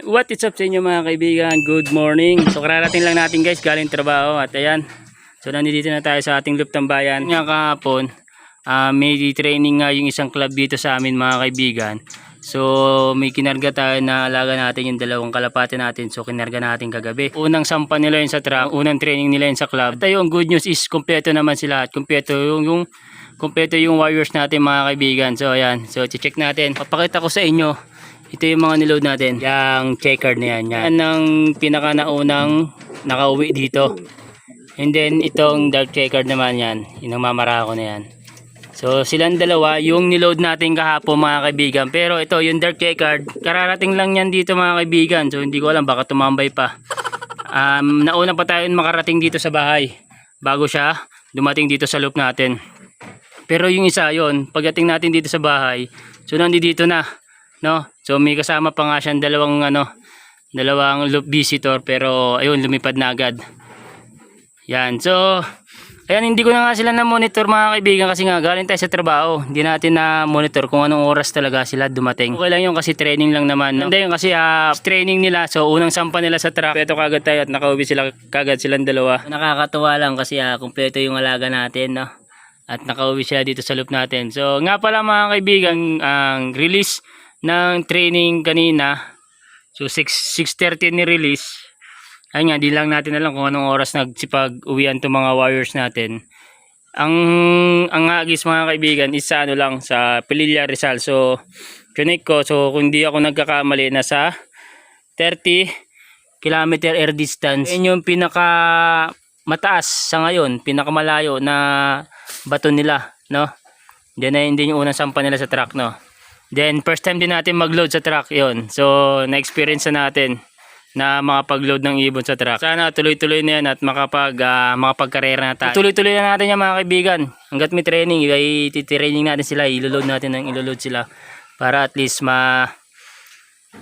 What is up sa inyo mga kaibigan? Good morning. So kararating lang natin guys galing trabaho at ayan. So nandito na tayo sa ating loop tambayan. Nga kahapon, may training nga yung isang club dito sa amin mga kaibigan. So may kinarga tayo na alaga natin yung dalawang kalapate natin. So kinarga natin kagabi. Unang sampa nila yun sa truck, unang training nila yun sa club. At yung good news is kumpleto naman sila at kumpleto yung warriors natin mga kaibigan. So ayan, so check natin. Papakita ko sa inyo. Ito yung mga niload natin. Yung checkered na yan. Yan ang pinaka naunang nakauwi dito. And then itong dark checkered naman yan. Yung mamarako na yan. So silang dalawa yung niload natin kahapon mga kaibigan. Pero ito yung dark checkered. Kararating lang yan dito mga kaibigan. So hindi ko alam baka tumambay pa. Nauna pa tayo makarating dito sa bahay. Bago siya dumating dito sa loop natin. Pero yung isa yon pagdating natin dito sa bahay. So nandito na. No? So may kasama pa nga siyang dalawang loop visitor pero ayun lumipad na agad. Yan. So ayan, hindi ko na nga sila na monitor mga kaibigan kasi nga galing tayo sa trabaho. Hindi natin na monitor kung anong oras talaga sila dumating. Okay lang yun kasi training lang naman. No? Hindi yun kasi training nila. So unang sampa nila sa truck. Kompleto kagad tayo at nakauwi sila kagad silang dalawa. Nakakatuwa lang kasi kompleto yung alaga natin. No? At nakauwi sila dito sa loop natin. So nga pala mga kaibigan, ang release ng training kanina, so 6:30 ni release. Ayun nga, di lang natin alam kung anong oras nagsipag uwian itong mga warriors natin. Ang agis mga kaibigan is sa lang sa Pililla Rizal. So connect ko, so kung di ako nagkakamali, nasa 30 kilometer air distance. Yan yung pinaka mataas sa ngayon, pinakamalayo na bato nila, no? Then ayun din yung unang sampa nila sa truck, no? Then first time din natin mag-load sa truck yon. So na-experience na natin na makapag-load ng ibon sa truck. Sana tuloy-tuloy na yan at makapagkarera na tayo. Tuloy-tuloy na natin yan mga kaibigan. Hanggat may training, i-training natin sila, i-load natin ng i-load sila para at least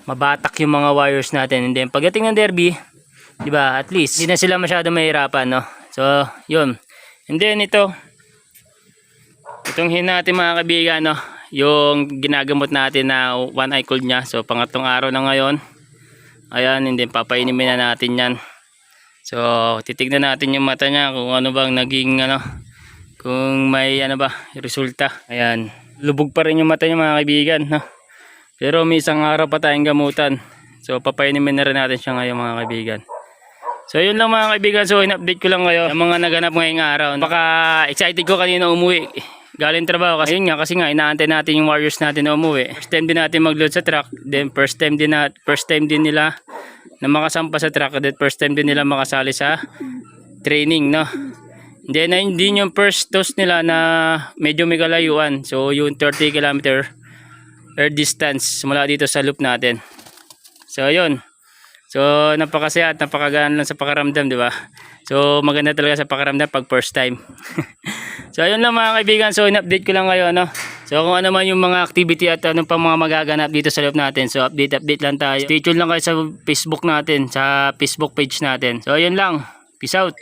mabatak yung mga wires natin. And then pagdating ng derby, di ba, at least hindi na sila masyado mahirapan, no? So yun. And then itong natin mga kaibigan, no? Yung ginagamot natin na one eye cold niya. So pangatlong araw na ngayon. Ayan, hindi papainimin na natin yan. So titignan natin yung mata niya kung ano bang naging kung may resulta. Ayan, lubog pa rin yung mata niya mga kaibigan, no? Pero may isang araw pa tayong gamutan. So papainimin na rin natin siya ngayon mga kaibigan. So yun lang mga kaibigan. So in-update ko lang kayo yung mga naganap ngayong araw. Baka excited ko kanina umuwi galing trabaho kasi yun nga, kasi nga inaantay natin yung warriors natin na umuwi. First time din natin mag-load sa truck, then first time din nila na makasampa sa truck, then first time din nila makasali sa training, no? Then hindi yung first dose nila na medyo may kalayuan. So yung 30 kilometer air distance mula dito sa loop natin. So yun. So napakasaya at napakagaan lang sa pakaramdam, di ba? So maganda talaga sa pakaramdam pag first time. So ayun lang mga kaibigan, so in-update ko lang kayo, no? So kung ano man yung mga activity at anong pang mga magaganap dito sa loop natin, so update lang tayo. Stay tuned lang kayo sa Facebook natin, sa Facebook page natin. So ayun lang, peace out.